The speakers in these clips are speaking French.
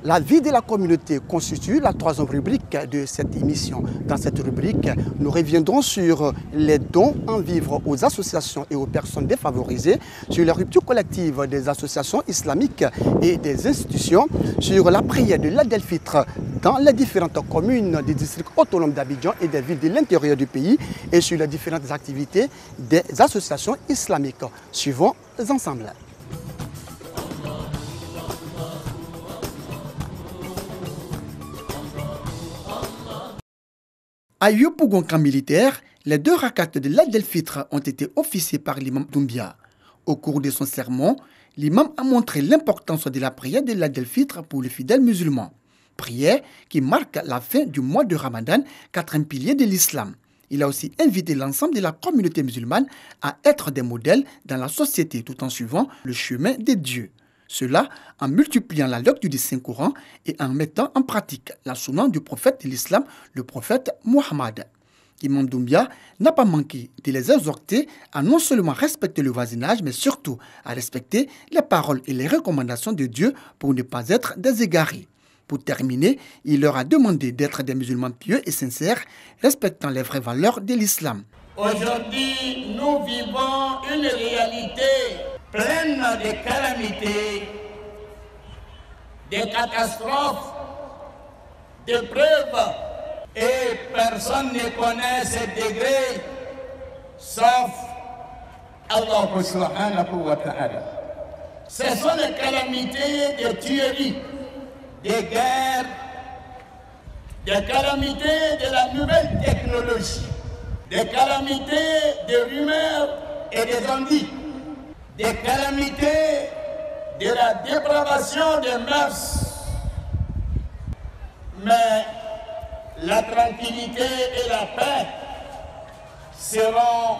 La vie de la communauté constitue la troisième rubrique de cette émission. Dans cette rubrique, nous reviendrons sur les dons en vivre aux associations et aux personnes défavorisées, sur les ruptures collectives des associations islamiques et des institutions, sur la prière de l'Aïd el-Fitr dans les différentes communes des districts autonomes d'Abidjan et des villes de l'intérieur du pays et sur les différentes activités des associations islamiques. Suivons ensemble. À Yopougon camp militaire, les 2 rakats de l'Aïd el-Fitr ont été officiés par l'imam Doumbia. Au cours de son sermon, l'imam a montré l'importance de la prière de l'Aïd el-Fitr pour les fidèles musulmans. Prière qui marque la fin du mois de Ramadan, 4e pilier de l'islam. Il a aussi invité l'ensemble de la communauté musulmane à être des modèles dans la société tout en suivant le chemin des dieux. Cela en multipliant la lecture du Saint-Coran et en mettant en pratique la sunna du prophète de l'islam, le prophète Mohammed. Imam Doumbia n'a pas manqué de les exhorter à non seulement respecter le voisinage, mais surtout à respecter les paroles et les recommandations de Dieu pour ne pas être des égarés. Pour terminer, il leur a demandé d'être des musulmans pieux et sincères, respectant les vraies valeurs de l'islam. Aujourd'hui, nous vivons une réalité pleine de calamités, de catastrophes, d'épreuves, et personne ne connaît ces degrés, sauf Allah subhanahu wa ta'ala. Ce sont les calamités de tueries, des guerres, des calamités de la nouvelle technologie, des calamités de rumeurs et des ondits, des calamités de la dépravation des mœurs. Mais la tranquillité et la paix seront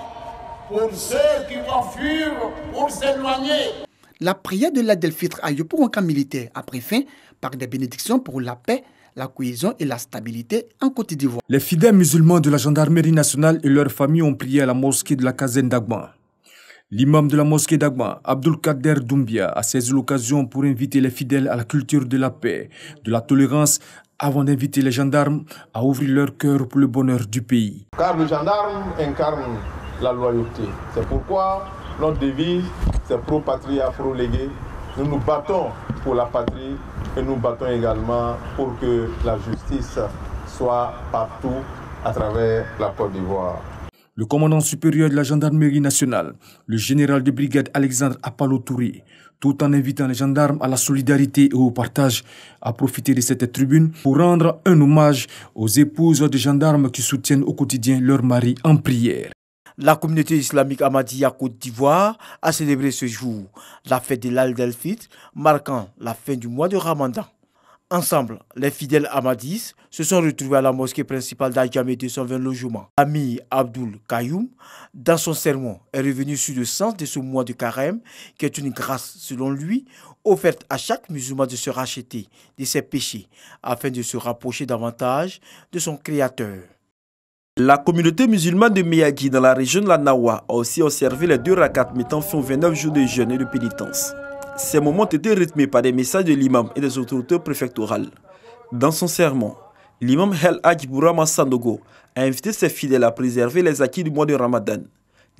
pour ceux qui vont fuir pour s'éloigner. La prière de l'Aïd el-Fitr à Yopougon camp militaire a pris fin par des bénédictions pour la paix, la cohésion et la stabilité en Côte d'Ivoire. Les fidèles musulmans de la gendarmerie nationale et leurs familles ont prié à la mosquée de la caserne d'Agba. L'imam de la mosquée d'Agba, Abdul Kader Doumbia, a saisi l'occasion pour inviter les fidèles à la culture de la paix, de la tolérance, avant d'inviter les gendarmes à ouvrir leur cœur pour le bonheur du pays. Car le gendarme incarne la loyauté. C'est pourquoi notre devise, c'est pro-patria, pro-légué. Nous nous battons pour la patrie et nous battons également pour que la justice soit partout à travers la Côte d'Ivoire. Le commandant supérieur de la gendarmerie nationale, le général de brigade Alexandre Apalo Touré, tout en invitant les gendarmes à la solidarité et au partage, a profité de cette tribune pour rendre un hommage aux épouses des gendarmes qui soutiennent au quotidien leur mari en prière. La communauté islamique Ahmadiyya Côte d'Ivoire a célébré ce jour la fête de l'Aïd el-Fitr, marquant la fin du mois de Ramadan. Ensemble, les fidèles ahmadistes se sont retrouvés à la mosquée principale d'Adjamé 220 logements. Ami Abdul Kayoum, dans son sermon, est revenu sur le sens de ce mois de carême, qui est une grâce, selon lui, offerte à chaque musulman de se racheter de ses péchés, afin de se rapprocher davantage de son Créateur. La communauté musulmane de Miyagi dans la région de la Nawa a aussi observé les 2 rakats mettant fin aux 29 jours de jeûne et de pénitence. Ces moments ont été rythmés par des messages de l'imam et des autorités préfectorales. Dans son sermon, l'imam El Hadj Bourama Sandogo a invité ses fidèles à préserver les acquis du mois de Ramadan.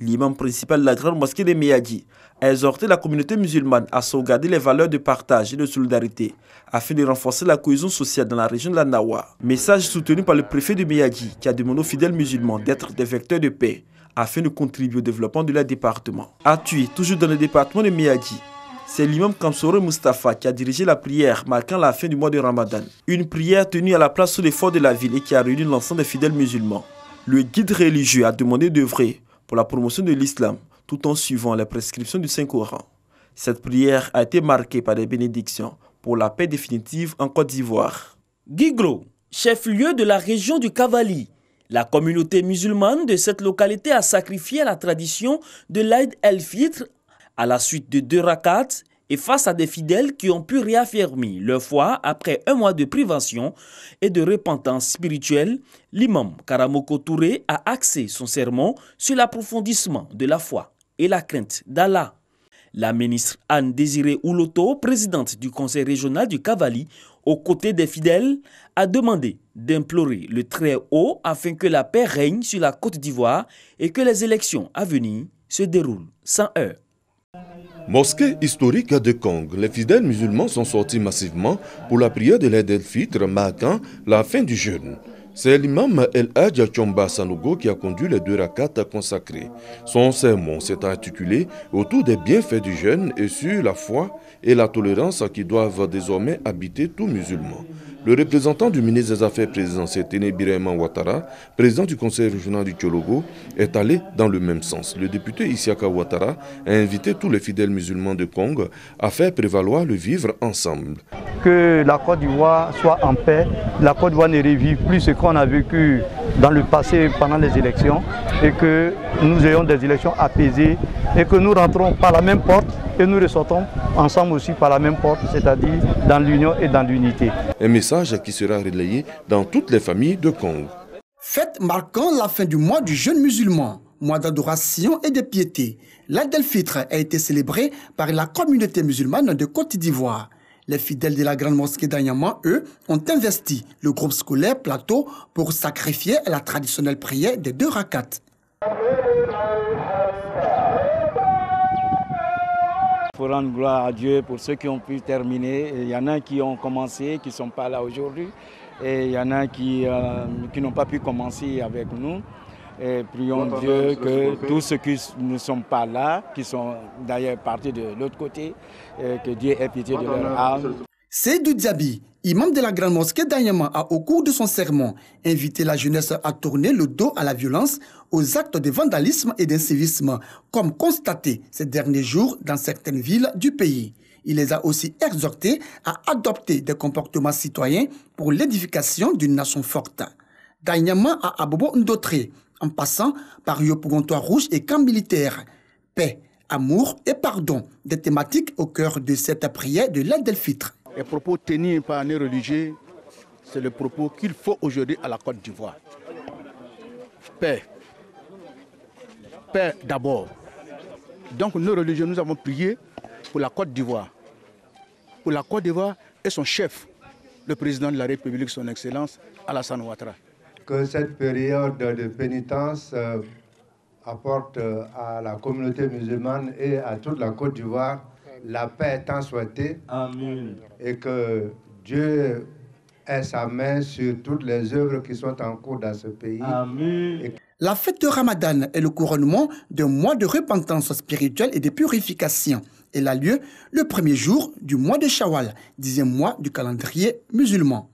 L'imam principal de la grande mosquée de Miyagi a exhorté la communauté musulmane à sauvegarder les valeurs de partage et de solidarité afin de renforcer la cohésion sociale dans la région de la Nawa. Message soutenu par le préfet de Miyagi qui a demandé aux fidèles musulmans d'être des vecteurs de paix afin de contribuer au développement de leur département. À Thuy, toujours dans le département de Miyagi, c'est l'imam Kamsoro Mustafa qui a dirigé la prière marquant la fin du mois de Ramadan. Une prière tenue à la place sous les forts de la ville et qui a réuni l'ensemble des fidèles musulmans. Le guide religieux a demandé d'œuvrer pour la promotion de l'islam tout en suivant les prescriptions du Saint-Coran. Cette prière a été marquée par des bénédictions pour la paix définitive en Côte d'Ivoire. Guigro, chef-lieu de la région du Cavali, la communauté musulmane de cette localité a sacrifié à la tradition de l'Aïd el-Fitr à la suite de 2 rakats et face à des fidèles qui ont pu réaffirmer leur foi après un mois de privation et de repentance spirituelle. L'imam Karamoko Touré a axé son sermon sur l'approfondissement de la foi et la crainte d'Allah. La ministre Anne Désirée Ouloto, présidente du conseil régional du Cavali, aux côtés des fidèles, a demandé d'implorer le Très-Haut afin que la paix règne sur la Côte d'Ivoire et que les élections à venir se déroulent sans heurts. Mosquée historique de Kong, les fidèles musulmans sont sortis massivement pour la prière de l'Aïd el-Fitr marquant la fin du jeûne. C'est l'imam El-Hadj Chomba Sanogo qui a conduit les 2 rakats consacrés. Son sermon s'est articulé autour des bienfaits du jeûne et sur la foi et la tolérance qui doivent désormais habiter tout musulman. Le représentant du ministre des Affaires présidentielles, Téné Birahima Ouattara, président du conseil régional du Tchologo, est allé dans le même sens. Le député Isiaka Ouattara a invité tous les fidèles musulmans de Kong à faire prévaloir le vivre ensemble. Que la Côte d'Ivoire soit en paix, la Côte d'Ivoire ne revive plus ce qu'on a vécu dans le passé pendant les élections et que nous ayons des élections apaisées et que nous rentrons par la même porte et nous ressortons ensemble aussi par la même porte, c'est-à-dire dans l'union et dans l'unité. Un message qui sera relayé dans toutes les familles de Kong. Fête marquant la fin du mois du jeûne musulman, mois d'adoration et de piété. L'Aïd el-Fitr a été célébré par la communauté musulmane de Côte d'Ivoire. Les fidèles de la grande mosquée d'Anyama, eux, ont investi le groupe scolaire Plateau pour sacrifier à la traditionnelle prière des 2 rakats. Il faut rendre gloire à Dieu pour ceux qui ont pu terminer. Il y en a qui ont commencé, qui ne sont pas là aujourd'hui. Et il y en a qui n'ont pas pu commencer avec nous. Et prions Dieu que tous ceux qui ne sont pas là, qui sont d'ailleurs partis de l'autre côté, que Dieu ait pitié de leur âme. Seydou Diaby, imam de la grande mosquée d'Anyama, a au cours de son sermon invité la jeunesse à tourner le dos à la violence, aux actes de vandalisme et d'incivisme, comme constaté ces derniers jours dans certaines villes du pays. Il les a aussi exhortés à adopter des comportements citoyens pour l'édification d'une nation forte. D'Anyama à Abobo Ndotré, en passant par Yopougontois Rouge et camp militaire. Paix, amour et pardon, des thématiques au cœur de cette prière de l'Aïd el-Fitr. Les propos tenus par les religieux, c'est le propos qu'il faut aujourd'hui à la Côte d'Ivoire. Paix. Paix d'abord. Donc nos religieux, nous avons prié pour la Côte d'Ivoire. Pour la Côte d'Ivoire et son chef, le président de la République, son Excellence, Alassane Ouattara. Que cette période de pénitence apporte à la communauté musulmane et à toute la Côte d'Ivoire la paix tant souhaitée. Amen. Et que Dieu ait sa main sur toutes les œuvres qui sont en cours dans ce pays. Amen. La fête de Ramadan est le couronnement d'un mois de repentance spirituelle et de purification. Elle a lieu le premier jour du mois de Shawwal, 10e mois du calendrier musulman.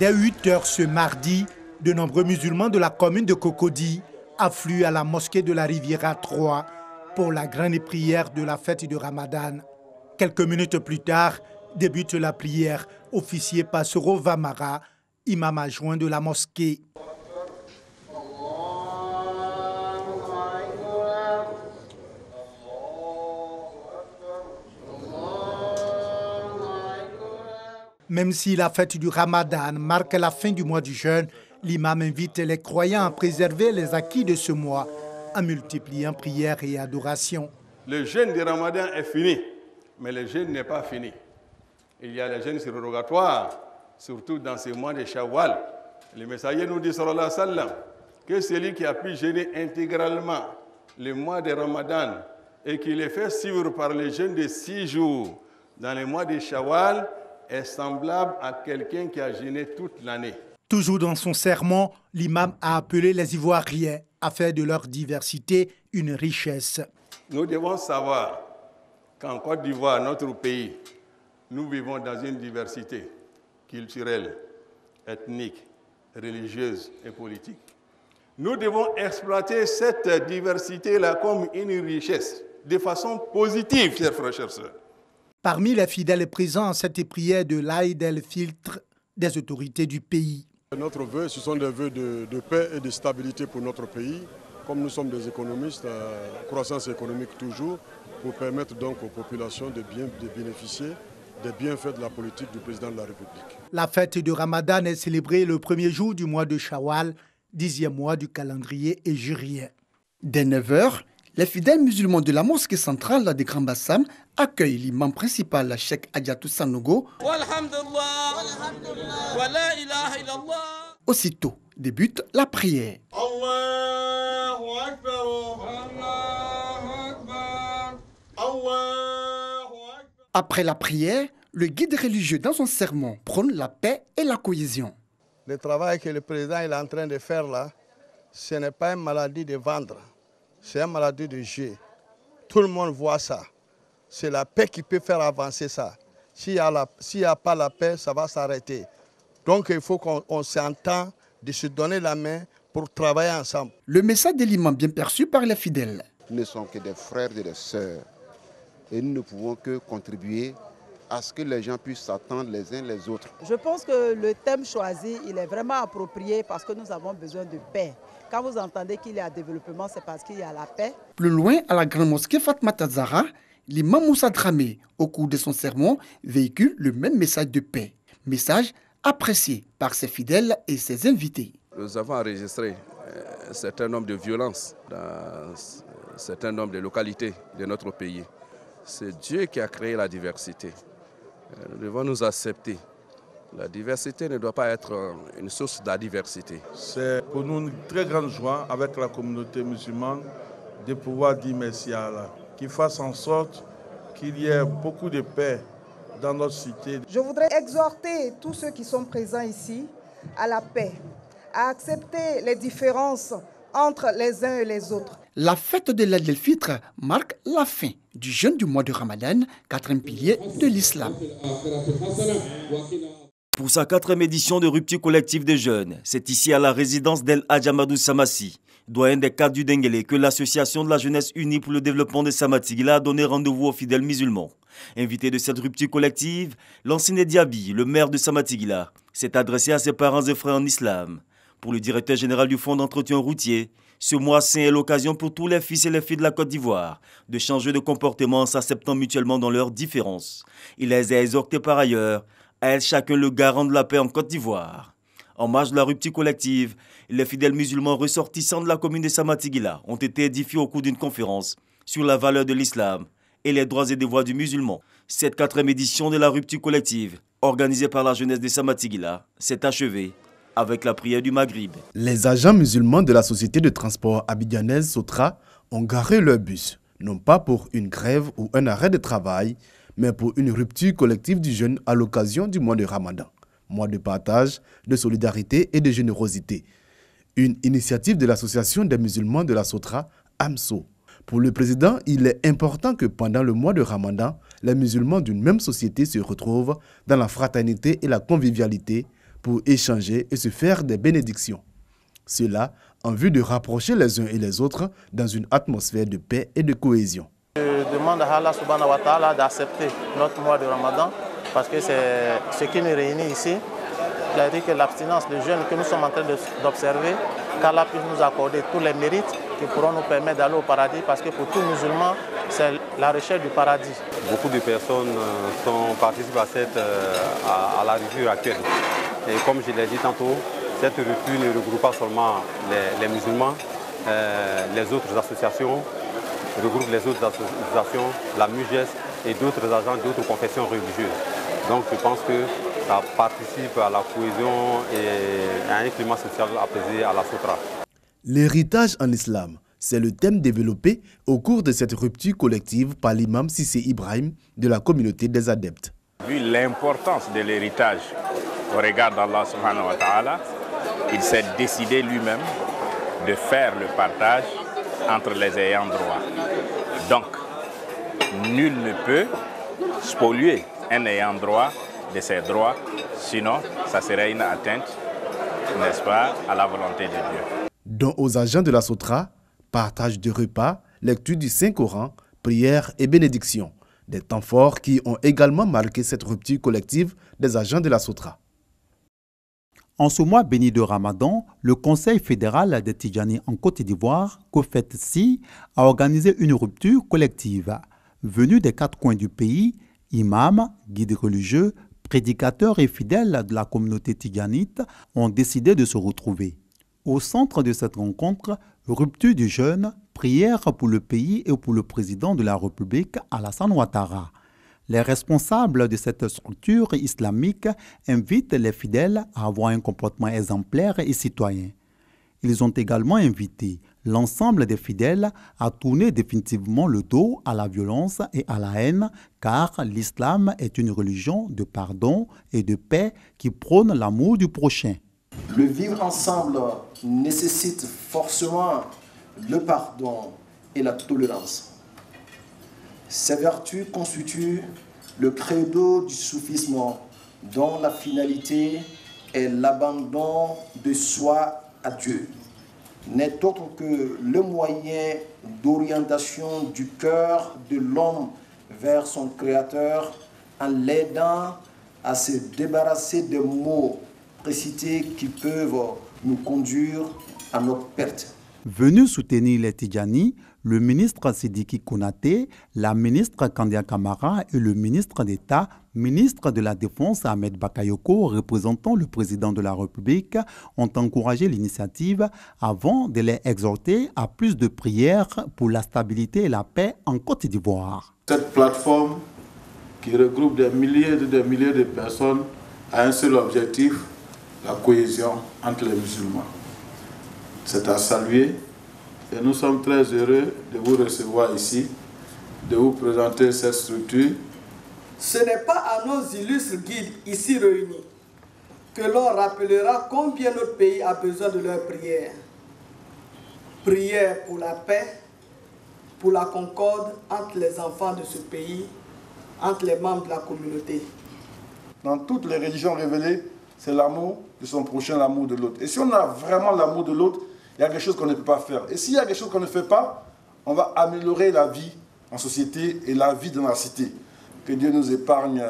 Dès 8 h ce mardi, de nombreux musulmans de la commune de Cocody affluent à la mosquée de la Riviera 3 pour la grande prière de la fête de Ramadan. Quelques minutes plus tard, débute la prière officiée par Soro Vamara, imam adjoint de la mosquée. Même si la fête du Ramadan marque la fin du mois du jeûne, l'imam invite les croyants à préserver les acquis de ce mois en multipliant prières et adorations. Le jeûne du Ramadan est fini, mais le jeûne n'est pas fini. Il y a les jeûnes surrogatoires, surtout dans ces mois de Shawwal. Le messager nous dit, sallallahu alayhi wa sallam, que celui qui a pu jeûner intégralement le mois de Ramadan et qui le fait suivre par le jeûne de 6 jours dans le mois de Shawwal est semblable à quelqu'un qui a jeûné toute l'année. Toujours dans son sermon, l'imam a appelé les Ivoiriens à faire de leur diversité une richesse. Nous devons savoir qu'en Côte d'Ivoire, notre pays, nous vivons dans une diversité culturelle, ethnique, religieuse et politique. Nous devons exploiter cette diversité-là comme une richesse, de façon positive, chers frères et sœurs. Parmi les fidèles présents à cette prière de l'Aïd el-Fitr des autorités du pays. Notre vœu, ce sont des vœux de paix et de stabilité pour notre pays. Comme nous sommes des économistes, croissance économique toujours, pour permettre donc aux populations de bénéficier des bienfaits de la politique du président de la République. La fête de Ramadan est célébrée le premier jour du mois de Shawwal, 10e mois du calendrier hégirien. Dès 9h, les fidèles musulmans de la mosquée centrale de Grand Bassam accueillent l'imam principal Cheikh Adjatou Sanogo. Aussitôt débute la prière. Après la prière, le guide religieux dans son sermon prône la paix et la cohésion. Le travail que le président est en train de faire là, ce n'est pas une maladie de vendre, c'est une maladie de jeu. Tout le monde voit ça. C'est la paix qui peut faire avancer ça. S'il n'y a pas la paix, ça va s'arrêter. Donc il faut qu'on s'entende de se donner la main pour travailler ensemble. Le message de l'imam bien perçu par les fidèles. Nous ne sommes que des frères et des sœurs. Et nous ne pouvons que contribuer à ce que les gens puissent s'attendre les uns les autres. Je pense que le thème choisi, il est vraiment approprié parce que nous avons besoin de paix. Quand vous entendez qu'il y a développement, c'est parce qu'il y a la paix. Plus loin, à la grande mosquée Fatmata Zahra, l'imam Moussa Dramé, au cours de son sermon, véhicule le même message de paix. Message apprécié par ses fidèles et ses invités. Nous avons enregistré un certain nombre de violences dans un certain nombre de localités de notre pays. C'est Dieu qui a créé la diversité. Nous devons nous accepter. La diversité ne doit pas être une source d'adversité. C'est pour nous une très grande joie avec la communauté musulmane de pouvoir dire merci à Allah, qu'il fasse en sorte qu'il y ait beaucoup de paix dans notre cité. Je voudrais exhorter tous ceux qui sont présents ici à la paix, à accepter les différences entre les uns et les autres. La fête de l'Aïd el-Fitr marque la fin du jeûne du mois de Ramadan, quatrième pilier de l'islam. Pour sa 4e édition de rupture collective des jeunes, c'est ici à la résidence d'El Hadj Amadou Samassi, doyen des cadres du Denguélé, que l'association de la jeunesse unie pour le développement de Samatigila a donné rendez-vous aux fidèles musulmans. Invité de cette rupture collective, l'ancien Diaby, le maire de Samatigila, s'est adressé à ses parents et frères en islam. Pour le directeur général du fonds d'entretien routier, ce mois saint est l'occasion pour tous les fils et les filles de la Côte d'Ivoire de changer de comportement en s'acceptant mutuellement dans leurs différences. Il les a exhortés par ailleurs à être chacun le garant de la paix en Côte d'Ivoire. En marge de la rupture collective, les fidèles musulmans ressortissants de la commune de Samatigila ont été édifiés au cours d'une conférence sur la valeur de l'islam et les droits et devoirs du musulman. Cette 4e édition de la rupture collective, organisée par la jeunesse de Samatigila, s'est achevée avec la prière du Maghrib. Les agents musulmans de la société de transport abidjanaise Sotra ont garé leur bus, non pas pour une grève ou un arrêt de travail, mais pour une rupture collective du jeûne à l'occasion du mois de Ramadan, mois de partage, de solidarité et de générosité. Une initiative de l'association des musulmans de la Sotra, AMSO. Pour le président, il est important que pendant le mois de Ramadan, les musulmans d'une même société se retrouvent dans la fraternité et la convivialité pour échanger et se faire des bénédictions. Cela en vue de rapprocher les uns et les autres dans une atmosphère de paix et de cohésion. Je demande à Allah subhanahu wa ta'ala d'accepter notre mois de Ramadan parce que c'est ce qui nous réunit ici. Il a dit que l'abstinence de jeûne que nous sommes en train d'observer, qu'Allah puisse nous accorder tous les mérites qui pourront nous permettre d'aller au paradis parce que pour tout musulman, c'est la recherche du paradis. Beaucoup de personnes participent à la rupture actuelle. Et comme je l'ai dit tantôt, cette rupture ne regroupe pas seulement les musulmans, les autres associations, regroupe les autres associations, la MUGES et d'autres agents d'autres confessions religieuses. Donc je pense que ça participe à la cohésion et à un climat social apaisé à la Sotra. L'héritage en islam, c'est le thème développé au cours de cette rupture collective par l'imam Sissé Ibrahim de la communauté des adeptes. Vu l'importance de l'héritage au regard d'Allah subhanahu wa ta'ala, il s'est décidé lui-même de faire le partage entre les ayants droit. Donc, nul ne peut spolier un ayant droit de ses droits, sinon ça serait une atteinte, n'est-ce pas, à la volonté de Dieu. Dont aux agents de la Sotra, partage de repas, lecture du Saint-Coran, prières et bénédictions. Des temps forts qui ont également marqué cette rupture collective des agents de la Sotra. En ce mois béni de Ramadan, le Conseil fédéral des Tidjani en Côte d'Ivoire, COFET-SI, a organisé une rupture collective. Venus des 4 coins du pays, imams, guides religieux, prédicateurs et fidèles de la communauté tidjanite ont décidé de se retrouver. Au centre de cette rencontre, rupture du jeûne, Prière pour le pays et pour le président de la République, Alassane Ouattara. Les responsables de cette structure islamique invitent les fidèles à avoir un comportement exemplaire et citoyen. Ils ont également invité l'ensemble des fidèles à tourner définitivement le dos à la violence et à la haine, car l'islam est une religion de pardon et de paix qui prône l'amour du prochain. Le vivre ensemble nécessite forcément le pardon et la tolérance. Ces vertus constituent le credo du soufisme dont la finalité est l'abandon de soi à Dieu. N'est autre que le moyen d'orientation du cœur de l'homme vers son Créateur en l'aidant à se débarrasser des mots précités qui peuvent nous conduire à notre perte. Venu soutenir les Tidjani, le ministre Sidiki Kounaté, la ministre Kandia Kamara et le ministre d'État, ministre de la Défense Ahmed Bakayoko, représentant le président de la République, ont encouragé l'initiative avant de les exhorter à plus de prières pour la stabilité et la paix en Côte d'Ivoire. Cette plateforme qui regroupe des milliers de personnes a un seul objectif, la cohésion entre les musulmans. C'est à saluer et nous sommes très heureux de vous recevoir ici, de vous présenter cette structure. Ce n'est pas à nos illustres guides ici réunis que l'on rappellera combien notre pays a besoin de leurs prières. Prières pour la paix, pour la concorde entre les enfants de ce pays, entre les membres de la communauté. Dans toutes les religions révélées, c'est l'amour de son prochain, l'amour de l'autre. Et si on a vraiment l'amour de l'autre, il y a quelque chose qu'on ne peut pas faire. Et s'il y a quelque chose qu'on ne fait pas, on va améliorer la vie en société et la vie dans la cité. Que Dieu nous épargne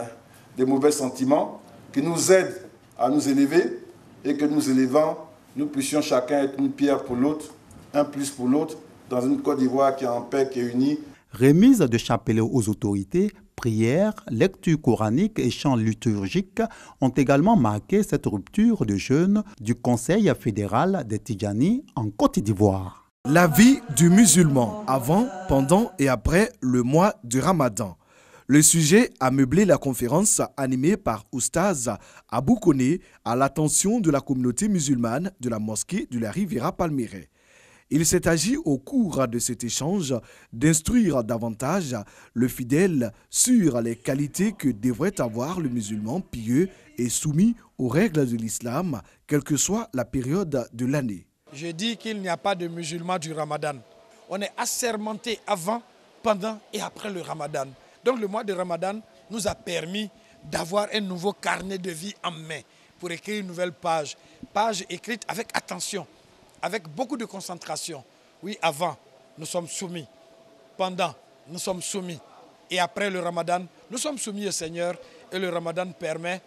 des mauvais sentiments, qu'il nous aide à nous élever et que nous élevant, nous puissions chacun être une pierre pour l'autre, un plus pour l'autre, dans une Côte d'Ivoire qui est en paix, qui est unie. Remise de chapelets aux autorités, prières, lecture coranique et chants liturgiques ont également marqué cette rupture de jeûne du Conseil fédéral des Tidjani en Côte d'Ivoire. La vie du musulman avant, pendant et après le mois du Ramadan. Le sujet a meublé la conférence animée par Oustaz Abou Koné à l'attention de la communauté musulmane de la mosquée de la Riviera Palmyre. Il s'est agi au cours de cet échange d'instruire davantage le fidèle sur les qualités que devrait avoir le musulman pieux et soumis aux règles de l'islam, quelle que soit la période de l'année. Je dis qu'il n'y a pas de musulmans du Ramadan. On est assermenté avant, pendant et après le Ramadan. Donc le mois de Ramadan nous a permis d'avoir un nouveau carnet de vie en main pour écrire une nouvelle page. Page écrite avec attention, avec beaucoup de concentration. Oui, avant, nous sommes soumis. Pendant, nous sommes soumis. Et après le Ramadan, nous sommes soumis au Seigneur. Et le Ramadan permet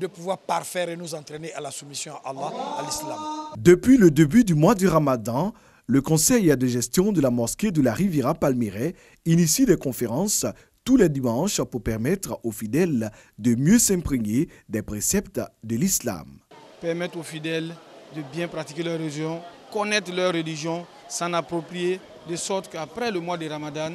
de pouvoir parfaire et nous entraîner à la soumission à Allah, à l'islam. Depuis le début du mois du Ramadan, le conseil de gestion de la mosquée de la Riviera Palmyre initie des conférences tous les dimanches pour permettre aux fidèles de mieux s'imprégner des préceptes de l'islam. Permettre aux fidèles de bien pratiquer leur religion, connaître leur religion, s'en approprier, de sorte qu'après le mois de Ramadan,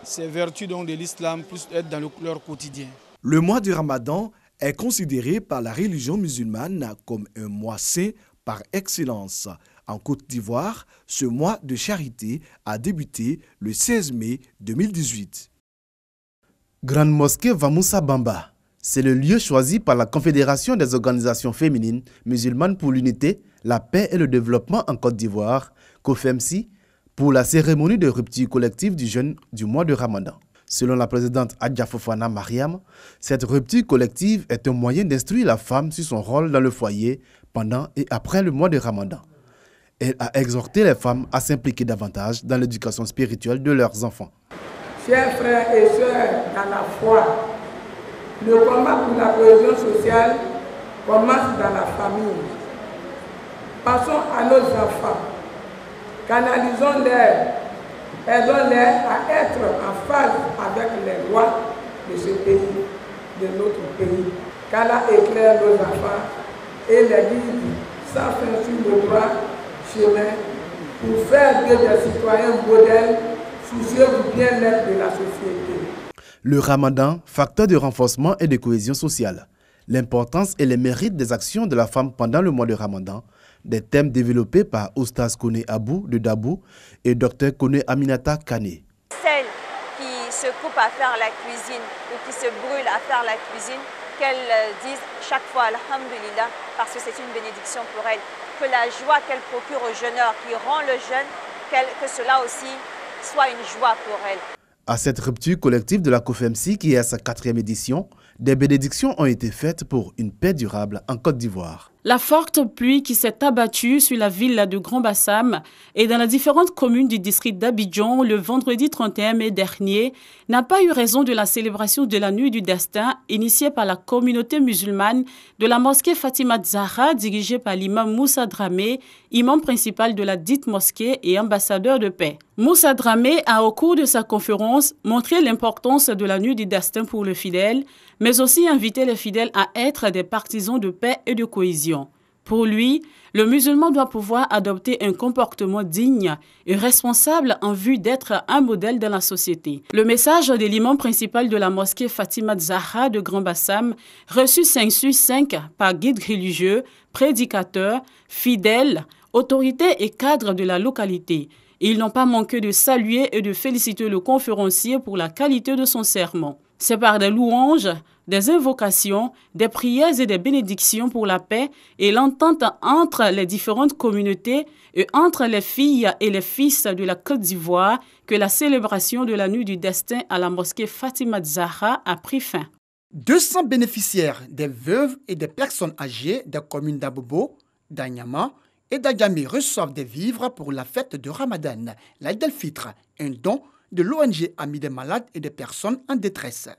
ces vertus donc de l'islam puissent être dans leur quotidien. Le mois du Ramadan est considéré par la religion musulmane comme un mois saint par excellence. En Côte d'Ivoire, ce mois de charité a débuté le 16 mai 2018. Grande mosquée Vamoussa Bamba, c'est le lieu choisi par la Confédération des organisations féminines musulmanes pour l'unité, la paix et le développement en Côte d'Ivoire, COFEMSI, pour la cérémonie de rupture collective du jeûne du mois de Ramadan. Selon la présidente Adja Fofana Mariam, cette rupture collective est un moyen d'instruire la femme sur son rôle dans le foyer pendant et après le mois de Ramadan. Elle a exhorté les femmes à s'impliquer davantage dans l'éducation spirituelle de leurs enfants. Chers frères et sœurs dans la foi, le combat pour la cohésion sociale commence dans la famille. Passons à nos enfants, canalisons-les, aidons-les à être en phase avec les lois de ce pays, de notre pays. Qu'Allah éclaire nos enfants et les guide sans fin sur le droit chemin pour faire des citoyens modèles soucieux du bien-être de la société. Le Ramadan, facteur de renforcement et de cohésion sociale. L'importance et les mérites des actions de la femme pendant le mois de Ramadan. Des thèmes développés par Oustaz Kone Abou de Dabou et Dr Kone Aminata Kane. Celles qui se coupent à faire la cuisine ou qui se brûlent à faire la cuisine, qu'elles disent chaque fois Alhamdulillah parce que c'est une bénédiction pour elles. Que la joie qu'elles procurent aux jeûneurs qui rend le jeûne, que cela aussi soit une joie pour elles. À cette rupture collective de la COFEMSI qui est à sa 4e édition, des bénédictions ont été faites pour une paix durable en Côte d'Ivoire. La forte pluie qui s'est abattue sur la ville de Grand-Bassam et dans les différentes communes du district d'Abidjan le vendredi 31 mai dernier n'a pas eu raison de la célébration de la Nuit du Destin initiée par la communauté musulmane de la mosquée Fatima Zahra dirigée par l'imam Moussa Dramé, imam principal de la dite mosquée et ambassadeur de paix. Moussa Dramé a au cours de sa conférence montré l'importance de la Nuit du Destin pour le fidèle, mais aussi invité les fidèles à être des partisans de paix et de cohésion. Pour lui, le musulman doit pouvoir adopter un comportement digne et responsable en vue d'être un modèle dans la société. Le message de l'imam principal de la mosquée Fatima Zahra de Grand-Bassam, reçu 5 sur 5 par guides religieux, prédicateurs, fidèles, autorités et cadres de la localité. Ils n'ont pas manqué de saluer et de féliciter le conférencier pour la qualité de son sermon. C'est par des louanges, des invocations, des prières et des bénédictions pour la paix et l'entente entre les différentes communautés et entre les filles et les fils de la Côte d'Ivoire que la célébration de la Nuit du Destin à la mosquée Fatima Zahra a pris fin. 200 bénéficiaires, des veuves et des personnes âgées des communes d'Abobo, d'Anyama et d'Agamé reçoivent des vivres pour la fête de Ramadan, l'Aïd el-Fitr, un don de l'ONG Amis des malades et des personnes en détresse.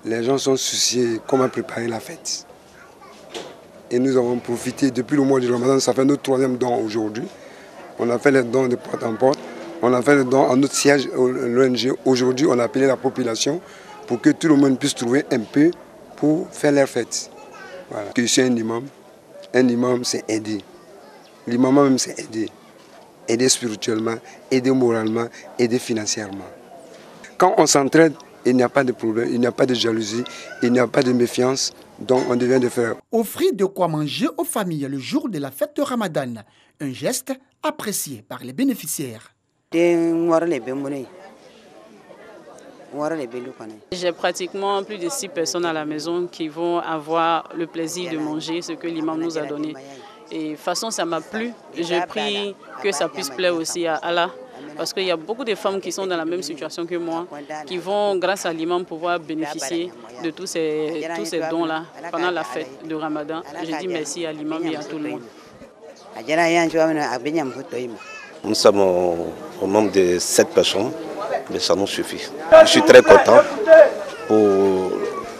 Les gens sont souciés comment préparer la fête. Et nous avons profité depuis le mois de Ramadan, ça fait notre 3e don aujourd'hui. On a fait les dons de porte en porte, on a fait les dons à notre siège, l'ONG. Aujourd'hui, on a appelé la population pour que tout le monde puisse trouver un peu pour faire leur fête. Voilà. Je suis un imam c'est aider. L'imam même c'est aider. Aider spirituellement, aider moralement, aider financièrement. Quand on s'entraide, il n'y a pas de problème, il n'y a pas de jalousie, il n'y a pas de méfiance, donc on devient de frères. Offrir de quoi manger aux familles le jour de la fête de Ramadan, un geste apprécié par les bénéficiaires. J'ai pratiquement plus de 6 personnes à la maison qui vont avoir le plaisir de manger ce que l'imam nous a donné. Et de toute façon, ça m'a plu. Je prie que ça puisse plaire aussi à Allah. Parce qu'il y a beaucoup de femmes qui sont dans la même situation que moi, qui vont, grâce à l'imam, pouvoir bénéficier de tous ces dons-là pendant la fête de Ramadan. Je dis merci à l'imam et à tout le monde. Nous sommes au nombre de 7 personnes, mais ça nous suffit. Je suis très content pour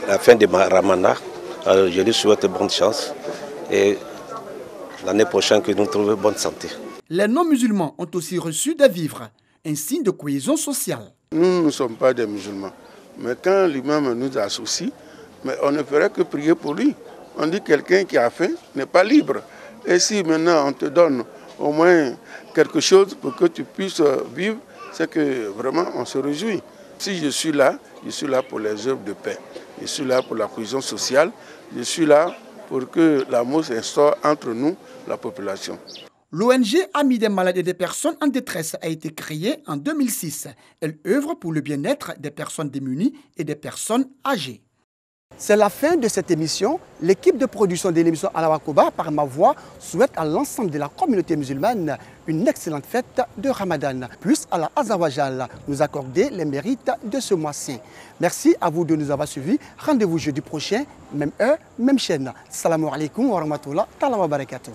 la fin de Ramadan. Je lui souhaite bonne chance et l'année prochaine que nous trouvions bonne santé. Les non-musulmans ont aussi reçu des vivres, un signe de cohésion sociale. Nous ne sommes pas des musulmans, mais quand l'imam nous associe, mais on ne ferait que prier pour lui. On dit que quelqu'un qui a faim n'est pas libre. Et si maintenant on te donne au moins quelque chose pour que tu puisses vivre, c'est que vraiment on se réjouit. Si je suis là pour les œuvres de paix. Je suis là pour la cohésion sociale. Je suis là pour que l'amour s'instaure entre nous, la population. L'ONG Amis des malades et des personnes en détresse a été créée en 2006. Elle œuvre pour le bien-être des personnes démunies et des personnes âgées. C'est la fin de cette émission. L'équipe de production de l'émission Alawakoba, par ma voix, souhaite à l'ensemble de la communauté musulmane une excellente fête de Ramadan. Plus Allah Azawajal nous accorder les mérites de ce mois saint. Merci à vous de nous avoir suivis. Rendez-vous jeudi prochain, même heure, même chaîne. Salam alaikum wa rahmatullah wa barakatuh.